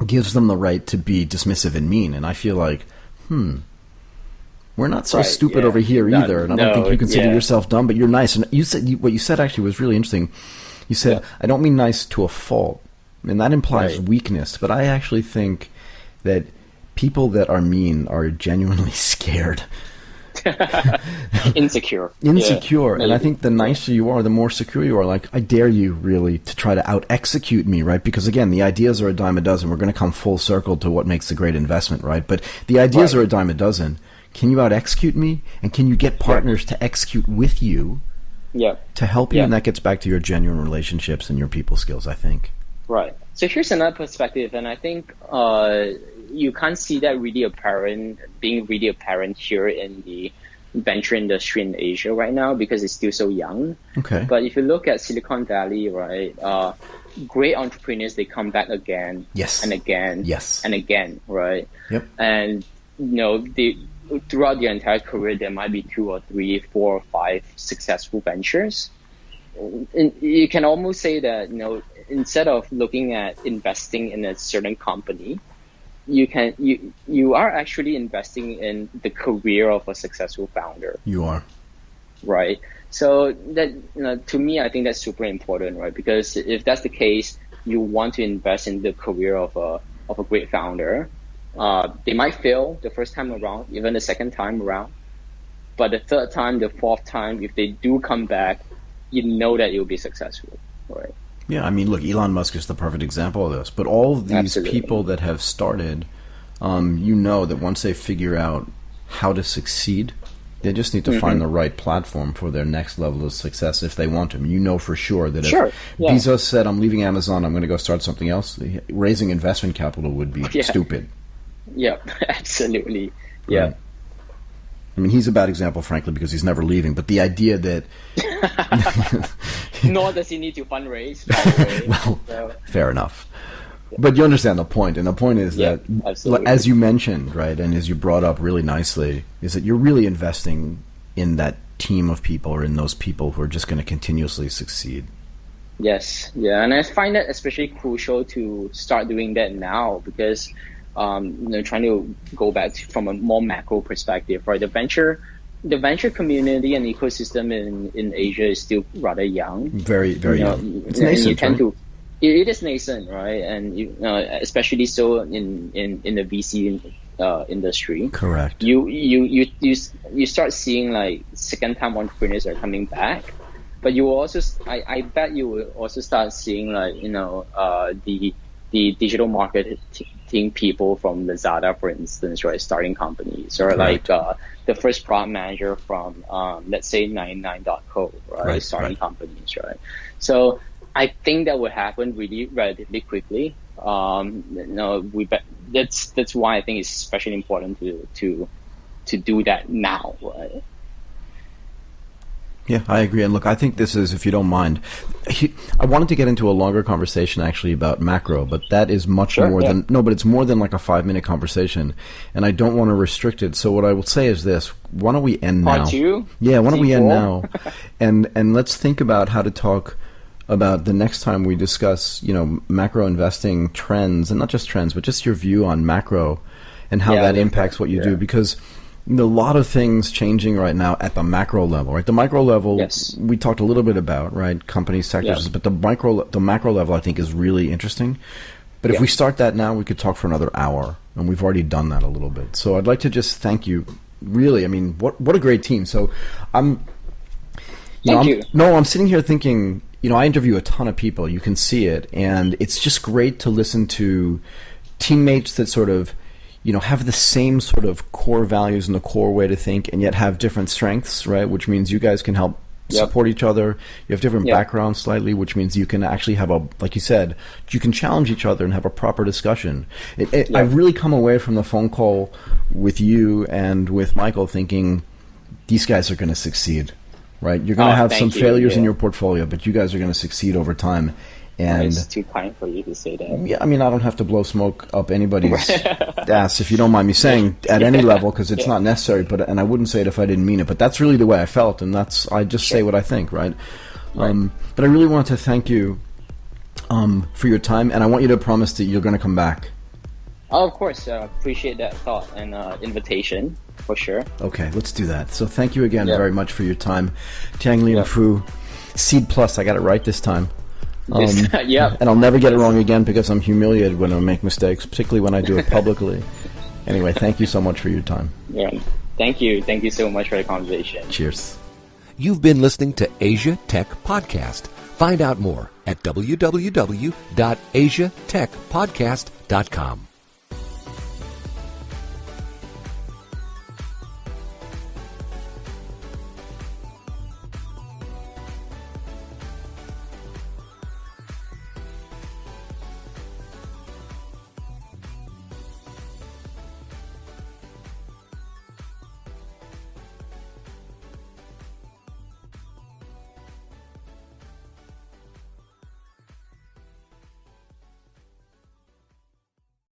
[SPEAKER 2] gives them the right to be dismissive and mean, and I feel like, we're not so stupid over here either, and I don't think you consider yourself dumb, but you're nice. And what you said actually was really interesting. You said, I don't mean nice to a fault, and that implies weakness, but I actually think that people that are mean are genuinely scared.
[SPEAKER 3] Insecure.
[SPEAKER 2] And I think the nicer you are, the more secure you are. I dare you really to try to out-execute me, right? Because again, the ideas are a dime a dozen. We're going to come full circle to what makes a great investment, right? But the ideas are a dime a dozen. Can you out-execute me? And can you get partners to execute with you to help you? And that gets back to your genuine relationships and your people skills, I think.
[SPEAKER 3] Right. So here's another perspective, and I think you can't see that being really apparent here in the venture industry in Asia right now because it's still so young.
[SPEAKER 2] Okay.
[SPEAKER 3] But if you look at Silicon Valley, right, great entrepreneurs, they come back again and again and again, right?
[SPEAKER 2] Yep.
[SPEAKER 3] And, throughout their entire career, there might be 2 or 3, 4 or 5 successful ventures. you can almost say that, instead of looking at investing in a certain company, you are actually investing in the career of a successful founder.
[SPEAKER 2] You are.
[SPEAKER 3] Right. So that, to me, I think that's super important, right? Because if that's the case, you want to invest in the career of a great founder. They might fail the first time around, even the second time around, but the third time, the fourth time, if they do come back, you know that you'll be successful, right?
[SPEAKER 2] Yeah, I mean, look, Elon Musk is the perfect example of this. But all of these
[SPEAKER 3] Absolutely.
[SPEAKER 2] people that have started, that once they figure out how to succeed, they just need to find the right platform for their next level of success if they want to. You know for sure that if Bezos said, I'm leaving Amazon, I'm going to go start something else, raising investment capital would be stupid.
[SPEAKER 3] Yeah, absolutely. Yeah.
[SPEAKER 2] Right. I mean, he's a bad example, frankly, because he's never leaving. But the idea that...
[SPEAKER 3] Nor does he need to fundraise, by the way.
[SPEAKER 2] Well,
[SPEAKER 3] so.
[SPEAKER 2] Fair enough. But you understand the point. And the point is that, as you mentioned, right, and as you brought up really nicely, is that you're really investing in that team of people or in those people who are just going to continuously succeed.
[SPEAKER 3] Yes. Yeah. And I find that especially crucial to start doing that now because... trying to go back from a more macro perspective, right? The venture community and ecosystem in Asia is still rather young.
[SPEAKER 2] Very, very young. It's nascent, right?
[SPEAKER 3] It is nascent, right? And especially so in the VC industry.
[SPEAKER 2] Correct.
[SPEAKER 3] You start seeing like second-time entrepreneurs are coming back, but you will also I bet you will also start seeing like the digital marketing people from Lazada, for instance, right, starting companies, or
[SPEAKER 2] Correct.
[SPEAKER 3] like the first product manager from let's say 99.co, right, starting companies, right. So I think that would happen really relatively quickly. That's why I think it's especially important to do that now, right.
[SPEAKER 2] Yeah, I agree. And look, I think this is, if you don't mind, I wanted to get into a longer conversation actually about macro, but that is much more than, but it's more than like a 5-minute conversation, and I don't want to restrict it. So what I will say is this: why don't we end now?
[SPEAKER 3] Part 2?
[SPEAKER 2] Yeah, why don't we end now? And let's think about how to talk about the next time we discuss, macro investing trends, and not just trends, but just your view on macro and how that impacts what you do, because a lot of things changing right now at the macro level, right? The micro level, we talked a little bit about, right? Companies, sectors, but the macro level, I think, is really interesting. But if we start that now, we could talk for another hour, and we've already done that a little bit. So I'd like to just thank you. Really, I mean, what a great team. So I'm sitting here thinking, I interview a ton of people. You can see it, and it's just great to listen to teammates that sort of, have the same sort of core values and the core way to think, and yet have different strengths, right? Which means you guys can help support each other. You have different backgrounds slightly, which means you can actually have like you said, you can challenge each other and have a proper discussion. I've really come away from the phone call with you and with Michael thinking, these guys are going to succeed, right? You're going to have some failures in your portfolio, but you guys are going to succeed over time. And
[SPEAKER 3] it's too kind for you to say that.
[SPEAKER 2] Yeah, I mean, I don't have to blow smoke up anybody's ass, if you don't mind me saying, at any level, because it's not necessary. And I wouldn't say it if I didn't mean it. But that's really the way I felt, and I just say what I think, right? But I really want to thank you for your time, and I want you to promise that you're going to come back.
[SPEAKER 3] Oh, of course. Appreciate that thought and invitation, for sure.
[SPEAKER 2] Okay, let's do that. So thank you again very much for your time. Tiang Lim Foo, SeedPlus, I got it right this time. And I'll never get it wrong again because I'm humiliated when I make mistakes, particularly when I do it publicly. Anyway, thank you so much for your time.
[SPEAKER 3] Yeah, thank you. Thank you so much for the conversation.
[SPEAKER 2] Cheers.
[SPEAKER 1] You've been listening to Asia Tech Podcast. Find out more at www.asiatechpodcast.com.